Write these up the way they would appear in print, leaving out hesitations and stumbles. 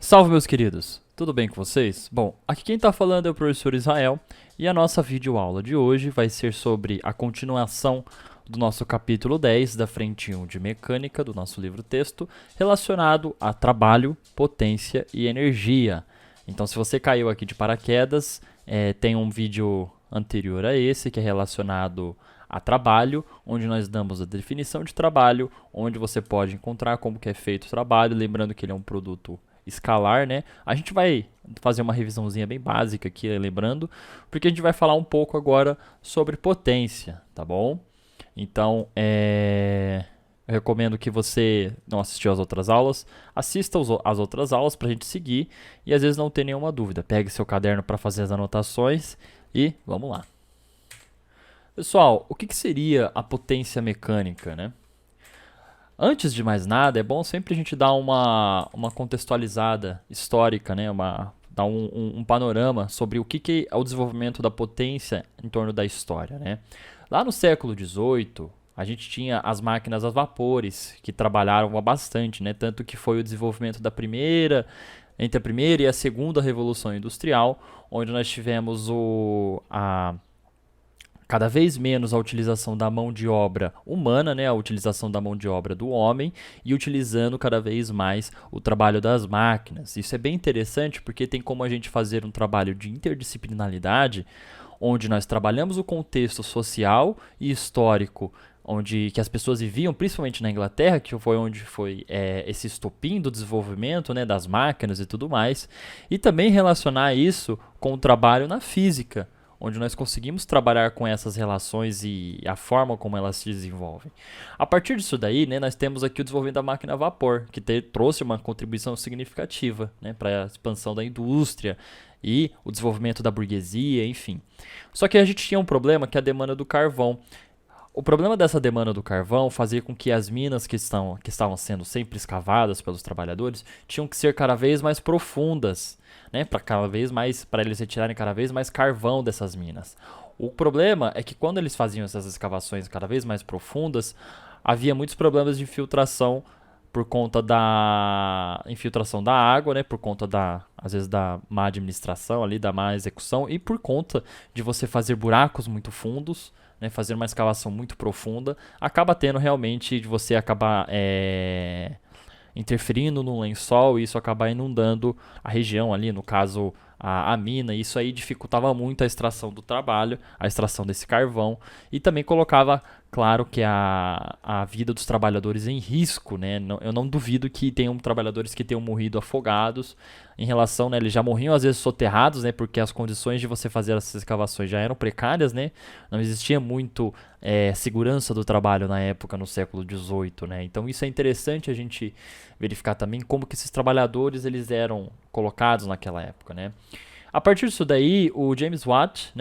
Salve, meus queridos! Tudo bem com vocês? Bom, aqui quem está falando é o professor Israel e a nossa videoaula de hoje vai ser sobre a continuação do nosso capítulo 10 da frente 1 de mecânica do nosso livro-texto relacionado a trabalho, potência e energia. Então, se você caiu aqui de paraquedas, tem um vídeo anterior a esse que é relacionado a trabalho, onde nós damos a definição de trabalho, onde você pode encontrar como que é feito o trabalho, lembrando que ele é um produto escalar, né? A gente vai fazer uma revisãozinha bem básica aqui, lembrando, porque a gente vai falar um pouco agora sobre potência, tá bom? Então, eu recomendo que você não assistiu às outras aulas, assista às outras aulas para a gente seguir e às vezes não ter nenhuma dúvida. Pegue seu caderno para fazer as anotações e vamos lá. Pessoal, o que seria a potência mecânica, né? Antes de mais nada, é bom sempre a gente dar uma contextualizada histórica, né? Dar um panorama sobre o que é o desenvolvimento da potência em torno da história, né? Lá no século XVIII, a gente tinha as máquinas a vapores, que trabalharam bastante, né? Tanto que foi o desenvolvimento entre a primeira e a segunda revolução industrial, onde nós tivemos cada vez menos a utilização da mão de obra humana, né, a utilização da mão de obra do homem, e utilizando cada vez mais o trabalho das máquinas. Isso é bem interessante porque tem como a gente fazer um trabalho de interdisciplinaridade, onde nós trabalhamos o contexto social e histórico que as pessoas viviam, principalmente na Inglaterra, que foi onde foi esse estopim do desenvolvimento, né, das máquinas e tudo mais, e também relacionar isso com o trabalho na física, onde nós conseguimos trabalhar com essas relações e a forma como elas se desenvolvem. A partir disso daí, né, nós temos aqui o desenvolvimento da máquina a vapor, que trouxe uma contribuição significativa, né, para a expansão da indústria e o desenvolvimento da burguesia, enfim. Só que a gente tinha um problema, que é a demanda do carvão. O problema dessa demanda do carvão fazia com que as minas que estavam sendo sempre escavadas pelos trabalhadores tinham que ser cada vez mais profundas, né, para eles retirarem cada vez mais carvão dessas minas. O problema é que quando eles faziam essas escavações cada vez mais profundas, havia muitos problemas de infiltração por conta da infiltração da água, né, por conta às vezes da má administração ali, da má execução e por conta de você fazer buracos muito fundos, né, fazer uma escavação muito profunda, acaba tendo realmente de você acabar interferindo no lençol e isso acaba inundando a região ali, no caso a mina, e isso aí dificultava muito a extração do trabalho, a extração desse carvão, e também colocava, claro, que a vida dos trabalhadores em risco, né? Eu não duvido que tenham trabalhadores que tenham morrido afogados, em relação, né, eles já morriam às vezes soterrados, né, porque as condições de você fazer essas escavações já eram precárias, né? Não existia muito segurança do trabalho na época, no século XVIII, né? Então isso é interessante a gente verificar também como que esses trabalhadores eles eram colocados naquela época, né? A partir disso daí, o James Watt,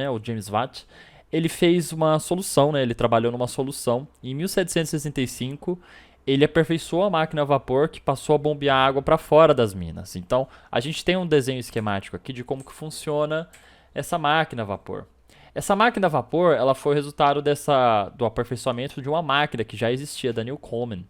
ele fez uma solução, né? Ele trabalhou numa solução. Em 1765, ele aperfeiçoou a máquina a vapor que passou a bombear água para fora das minas. Então, a gente tem um desenho esquemático aqui de como que funciona essa máquina a vapor. Essa máquina a vapor, ela foi resultado do aperfeiçoamento de uma máquina que já existia, da Newcomen.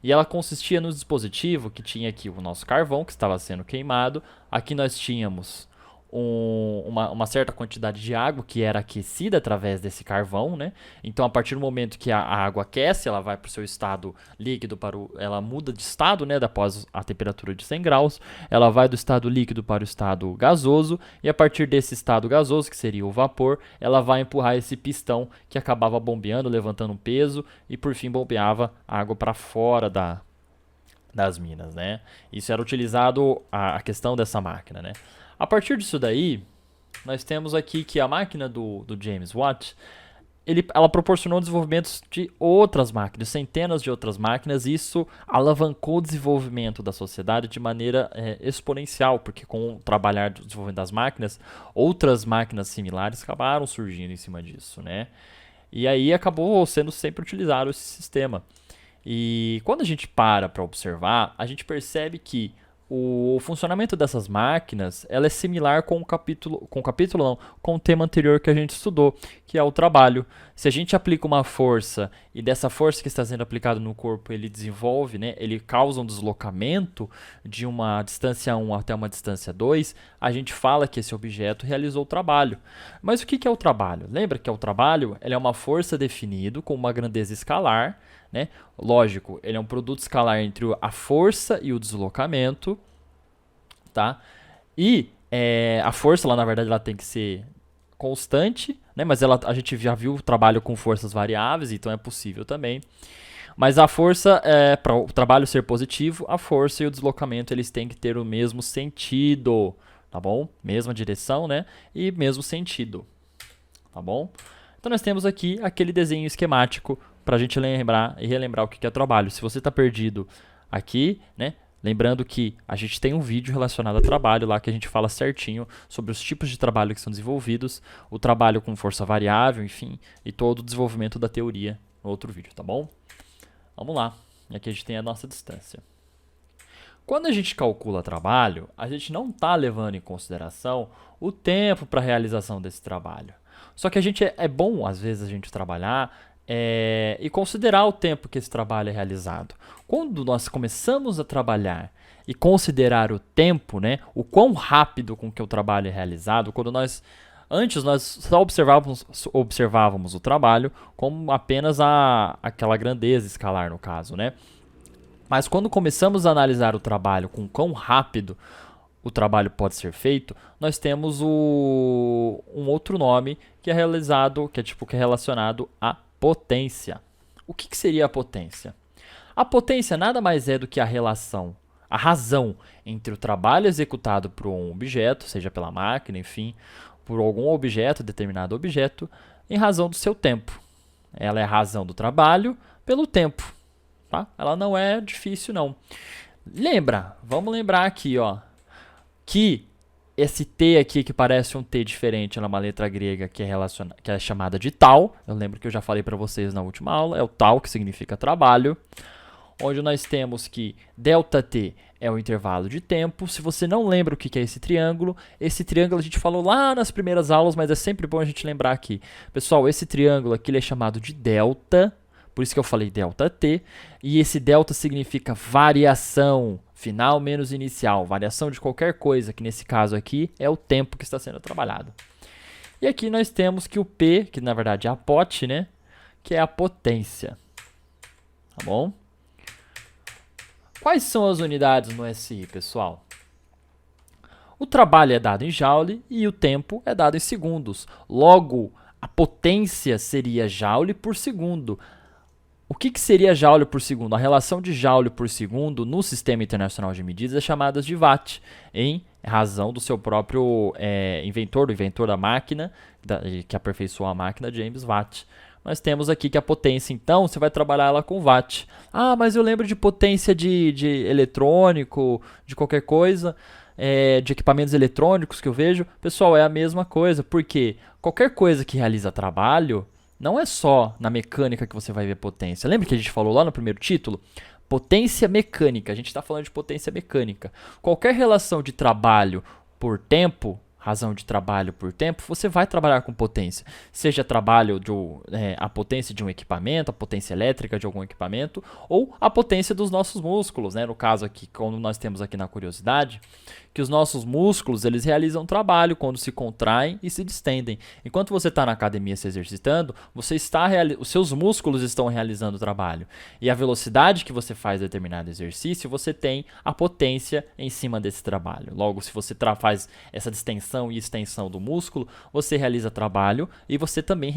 E ela consistia no dispositivo que tinha aqui o nosso carvão, que estava sendo queimado. Aqui nós tínhamos uma certa quantidade de água que era aquecida através desse carvão, né? Então, a partir do momento que a água aquece, ela vai para o seu estado líquido, ela muda de estado, né? Após a temperatura de 100 graus, ela vai do estado líquido para o estado gasoso, e a partir desse estado gasoso, que seria o vapor, ela vai empurrar esse pistão que acabava bombeando, levantando um peso, e por fim bombeava a água para fora das minas, né? Isso era utilizado, a questão dessa máquina, né? A partir disso daí, nós temos aqui que a máquina do James Watt, ela proporcionou desenvolvimentos de outras máquinas, centenas de outras máquinas, e isso alavancou o desenvolvimento da sociedade de maneira exponencial, porque com o trabalhar do desenvolvimento das máquinas, outras máquinas similares acabaram surgindo em cima disso, né? E aí acabou sendo sempre utilizado esse sistema. E quando a gente para observar, a gente percebe que o funcionamento dessas máquinas, ela é similar com o tema anterior que a gente estudou, que é o trabalho. Se a gente aplica uma força e dessa força que está sendo aplicada no corpo, ele desenvolve, né, ele causa um deslocamento de uma distância 1 até uma distância 2, a gente fala que esse objeto realizou o trabalho. Mas o que é o trabalho? Lembra que o trabalho ele é uma força definida com uma grandeza escalar, né? Lógico, ele é um produto escalar entre a força e o deslocamento, tá? E a força, lá na verdade, ela tem que ser constante, né? Mas a gente já viu o trabalho com forças variáveis, então é possível também. Mas a força, para o trabalho ser positivo, a força e o deslocamento eles têm que ter o mesmo sentido, tá bom? Mesma direção, né? E mesmo sentido, tá bom? Então nós temos aqui aquele desenho esquemático para a gente lembrar e relembrar o que é trabalho. Se você está perdido aqui, né? Lembrando que a gente tem um vídeo relacionado a trabalho lá que a gente fala certinho sobre os tipos de trabalho que são desenvolvidos, o trabalho com força variável, enfim, e todo o desenvolvimento da teoria no outro vídeo, tá bom? Vamos lá. E aqui a gente tem a nossa distância. Quando a gente calcula trabalho, a gente não está levando em consideração o tempo para a realização desse trabalho. Só que é bom, às vezes, a gente trabalhar e considerar o tempo que esse trabalho é realizado. Quando nós começamos a trabalhar e considerar o tempo, né, o quão rápido com que o trabalho é realizado, antes nós só observávamos o trabalho como apenas aquela grandeza escalar no caso, né? Mas quando começamos a analisar o trabalho com quão rápido o trabalho pode ser feito, nós temos um outro nome que é relacionado à potência. O que seria a potência? A potência nada mais é do que a razão entre o trabalho executado por um objeto, seja pela máquina, enfim, por algum objeto, determinado objeto, em razão do seu tempo. Ela é a razão do trabalho pelo tempo. Tá? Ela não é difícil, não. Vamos lembrar aqui, ó, que esse T aqui, que parece um T diferente, ela é uma letra grega que é chamada de tal. Eu lembro que eu já falei para vocês na última aula, é o tal que significa trabalho. Onde nós temos que ΔT é o intervalo de tempo. Se você não lembra o que é esse triângulo a gente falou lá nas primeiras aulas, mas é sempre bom a gente lembrar aqui. Pessoal, esse triângulo aqui ele é chamado de delta, por isso que eu falei ΔT, e esse delta significa variação, final menos inicial, variação de qualquer coisa, que nesse caso aqui é o tempo que está sendo trabalhado. E aqui nós temos que o P, que na verdade é a pot, né, que é a potência. Tá bom? Quais são as unidades no SI, pessoal? O trabalho é dado em joule e o tempo é dado em segundos. Logo, a potência seria joule por segundo. O que seria joule por segundo? A relação de joule por segundo no Sistema Internacional de Medidas é chamada de watt, em razão do seu próprio inventor, do inventor da máquina, que aperfeiçoou a máquina, James Watt. Nós temos aqui que a potência, então, você vai trabalhar ela com watt. Ah, mas eu lembro de potência de eletrônico, de qualquer coisa, de equipamentos eletrônicos que eu vejo. Pessoal, é a mesma coisa, porque qualquer coisa que realiza trabalho, não é só na mecânica que você vai ver potência. Lembra que a gente falou lá no primeiro título? Potência mecânica, a gente está falando de potência mecânica. Qualquer relação de trabalho por tempo, razão de trabalho por tempo, você vai trabalhar com potência. Seja trabalho a potência de um equipamento, a potência elétrica de algum equipamento, ou a potência dos nossos músculos, né? No caso aqui, como nós temos aqui na curiosidade, que os nossos músculos, eles realizam trabalho quando se contraem e se distendem. Enquanto você está na academia se exercitando, os seus músculos estão realizando trabalho. E a velocidade que você faz determinado exercício, você tem a potência em cima desse trabalho. Logo, se você faz essa distensão e extensão do músculo, você realiza trabalho e você também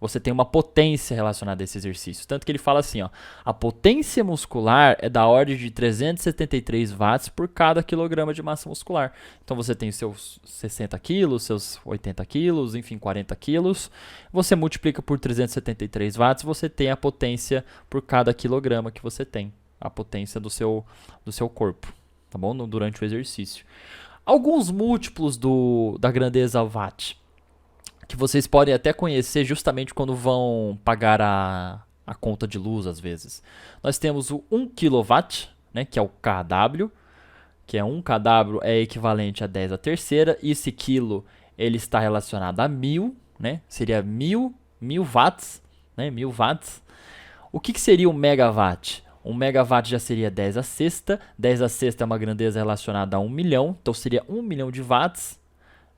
você tem uma potência relacionada a esse exercício. Tanto que ele fala assim, ó, a potência muscular é da ordem de 373 watts por cada quilograma de massa muscular. Então você tem seus 60 quilos, seus 80 quilos, enfim, 40 quilos. Você multiplica por 373 watts, você tem a potência por cada quilograma que você tem. A potência do seu corpo, tá bom? Durante o exercício. Alguns múltiplos da grandeza watt, que vocês podem até conhecer justamente quando vão pagar a conta de luz, às vezes. Nós temos o 1 kW, né, que é o kW, que é 1 kW, é equivalente a 10 à terceira. E esse quilo, ele está relacionado a 1000, né? Seria 1000 watts, né? 1000 watts. O que seria um megawatt? Um megawatt já seria 10 à sexta. 10 à sexta é uma grandeza relacionada a 1 milhão, então seria 1 milhão de watts,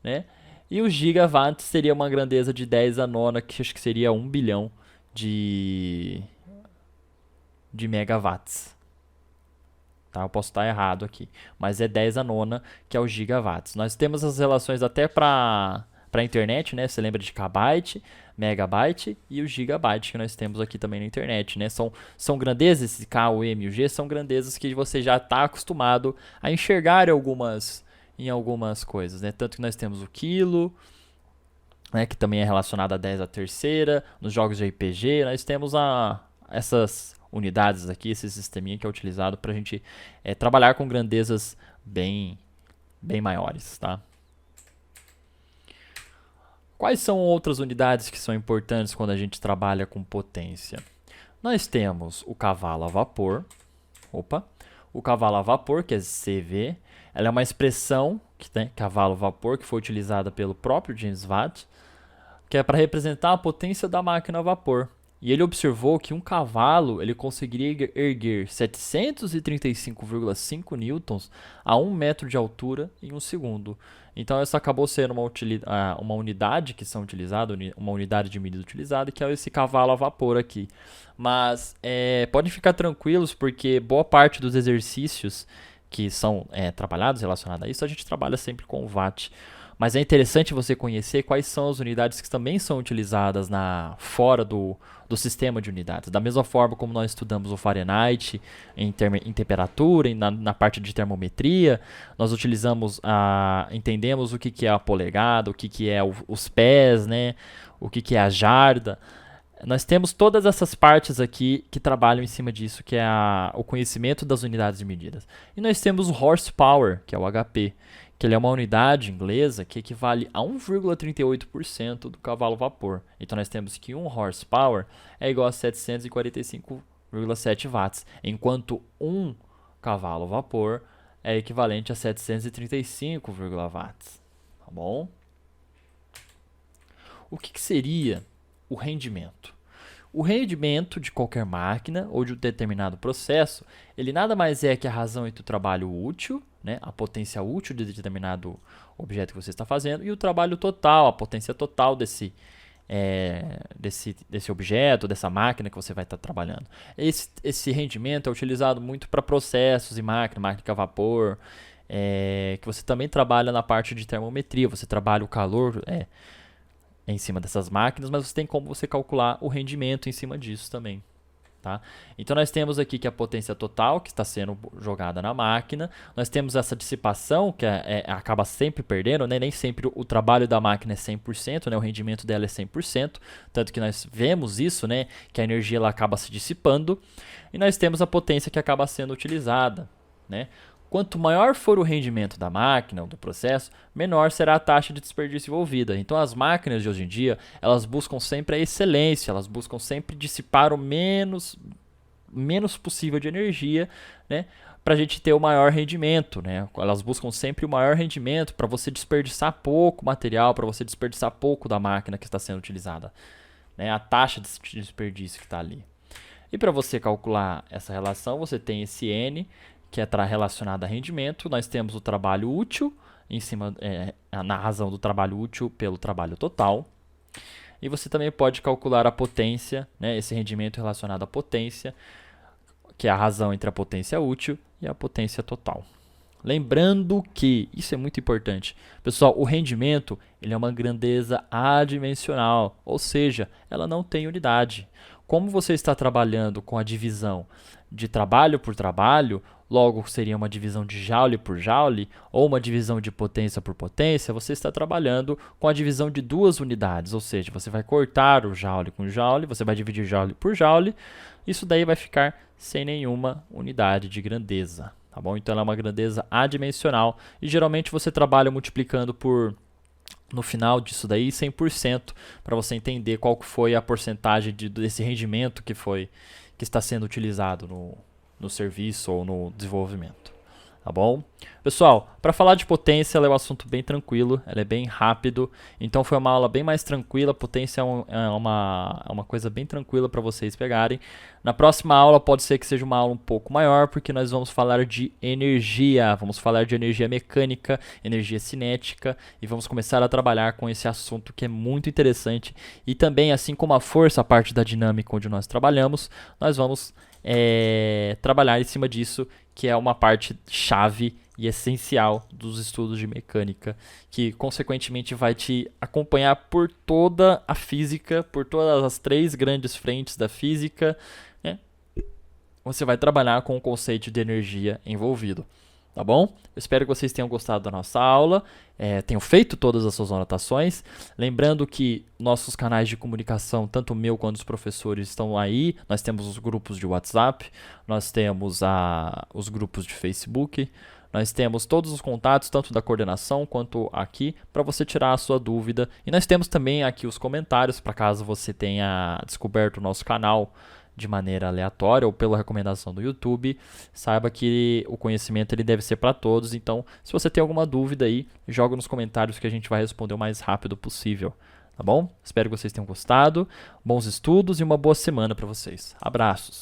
né? E o gigawatt seria uma grandeza de 10 à nona, que acho que seria 1 bilhão de megawatts. Tá? Eu posso estar errado aqui, mas é 10 à nona que é o gigawatts. Nós temos as relações até para a internet, né? Você lembra de kbyte, megabyte e o gigabyte que nós temos aqui também na internet, né? São grandezas, esse K, o M e o G são grandezas que você já está acostumado a enxergar em algumas coisas, né? Tanto que nós temos o quilo, né? Que também é relacionado a 10 à terceira. Nos jogos de RPG, nós temos essas unidades aqui, esse sisteminha que é utilizado para a gente trabalhar com grandezas bem maiores, tá? Quais são outras unidades que são importantes quando a gente trabalha com potência? Nós temos o cavalo a vapor. O cavalo a vapor, que é CV, ela é uma expressão que tem cavalo a vapor, que foi utilizada pelo próprio James Watt, que é para representar a potência da máquina a vapor. E ele observou que um cavalo ele conseguiria erguer 735,5 newtons a 1 metro de altura em um segundo. Então essa acabou sendo uma unidade que são utilizada, uma unidade de medida utilizada, que é esse cavalo a vapor aqui. Mas podem ficar tranquilos, porque boa parte dos exercícios que são trabalhados relacionados a isso, a gente trabalha sempre com watt. Mas é interessante você conhecer quais são as unidades que também são utilizadas fora do sistema de unidades. Da mesma forma como nós estudamos o Fahrenheit em temperatura, e na parte de termometria, nós entendemos o que é a polegada, o que é os pés, né? O que é a jarda. Nós temos todas essas partes aqui que trabalham em cima disso, que é o conhecimento das unidades de medidas. E nós temos o horsepower, que é o HP, que ele é uma unidade inglesa que equivale a 1,38% do cavalo vapor. Então nós temos que 1 horsepower é igual a 745,7 watts, enquanto 1 cavalo vapor é equivalente a 735, watts. Tá bom? O que seria o rendimento? O rendimento de qualquer máquina ou de um determinado processo, ele nada mais é que a razão entre o trabalho útil, né, a potência útil de determinado objeto que você está fazendo, e o trabalho total, a potência total desse objeto, dessa máquina que você vai estar trabalhando. Esse rendimento é utilizado muito para processos e máquina a vapor, que você também trabalha na parte de termometria, você trabalha o calor em cima dessas máquinas, mas você tem como você calcular o rendimento em cima disso também. Tá? Então nós temos aqui que a potência total que está sendo jogada na máquina, nós temos essa dissipação que acaba sempre perdendo, né? Nem sempre o trabalho da máquina é 100%, né? O rendimento dela é 100%, tanto que nós vemos isso, né? Que a energia ela acaba se dissipando, e nós temos a potência que acaba sendo utilizada, né? Quanto maior for o rendimento da máquina ou do processo, menor será a taxa de desperdício envolvida. Então as máquinas de hoje em dia, elas buscam sempre a excelência, elas buscam sempre dissipar o menos possível de energia, né, para a gente ter o maior rendimento, né? Elas buscam sempre o maior rendimento para você desperdiçar pouco material, para você desperdiçar pouco da máquina que está sendo utilizada, né? A taxa de desperdício que está ali. E para você calcular essa relação, você tem esse N, que é relacionado a rendimento. Nós temos o trabalho útil, na razão do trabalho útil pelo trabalho total. E você também pode calcular a potência, né, esse rendimento relacionado à potência, que é a razão entre a potência útil e a potência total. Lembrando que, isso é muito importante, pessoal, o rendimento ele é uma grandeza adimensional, ou seja, ela não tem unidade. Como você está trabalhando com a divisão de trabalho por trabalho, logo seria uma divisão de joule por joule, ou uma divisão de potência por potência, você está trabalhando com a divisão de duas unidades, ou seja, você vai cortar o joule com joule, você vai dividir joule por joule, isso daí vai ficar sem nenhuma unidade de grandeza, tá bom? Então ela é uma grandeza adimensional, e geralmente você trabalha multiplicando no final disso daí 100%, para você entender qual que foi a porcentagem desse rendimento que está sendo utilizado no serviço ou no desenvolvimento. Tá bom? Pessoal, para falar de potência, ela é um assunto bem tranquilo, ela é bem rápido, então foi uma aula bem mais tranquila. Potência é uma coisa bem tranquila para vocês pegarem. Na próxima aula pode ser que seja uma aula um pouco maior, porque nós vamos falar de energia, vamos falar de energia mecânica, energia cinética, e vamos começar a trabalhar com esse assunto que é muito interessante. E também, assim como a força, a parte da dinâmica onde nós trabalhamos, nós vamos trabalhar em cima disso, que é uma parte chave e essencial dos estudos de mecânica, que consequentemente vai te acompanhar por toda a física, por todas as 3 grandes frentes da física, né? Você vai trabalhar com o conceito de energia envolvido. Tá bom? Eu espero que vocês tenham gostado da nossa aula, tenham feito todas as suas anotações. Lembrando que nossos canais de comunicação, tanto o meu quanto os professores, estão aí. Nós temos os grupos de WhatsApp, nós temos os grupos de Facebook, nós temos todos os contatos, tanto da coordenação quanto aqui, para você tirar a sua dúvida. E nós temos também aqui os comentários, para caso você tenha descoberto o nosso canal de maneira aleatória ou pela recomendação do YouTube, saiba que o conhecimento ele deve ser para todos. Então, se você tem alguma dúvida aí, joga nos comentários que a gente vai responder o mais rápido possível, tá bom? Espero que vocês tenham gostado. Bons estudos e uma boa semana para vocês. Abraços.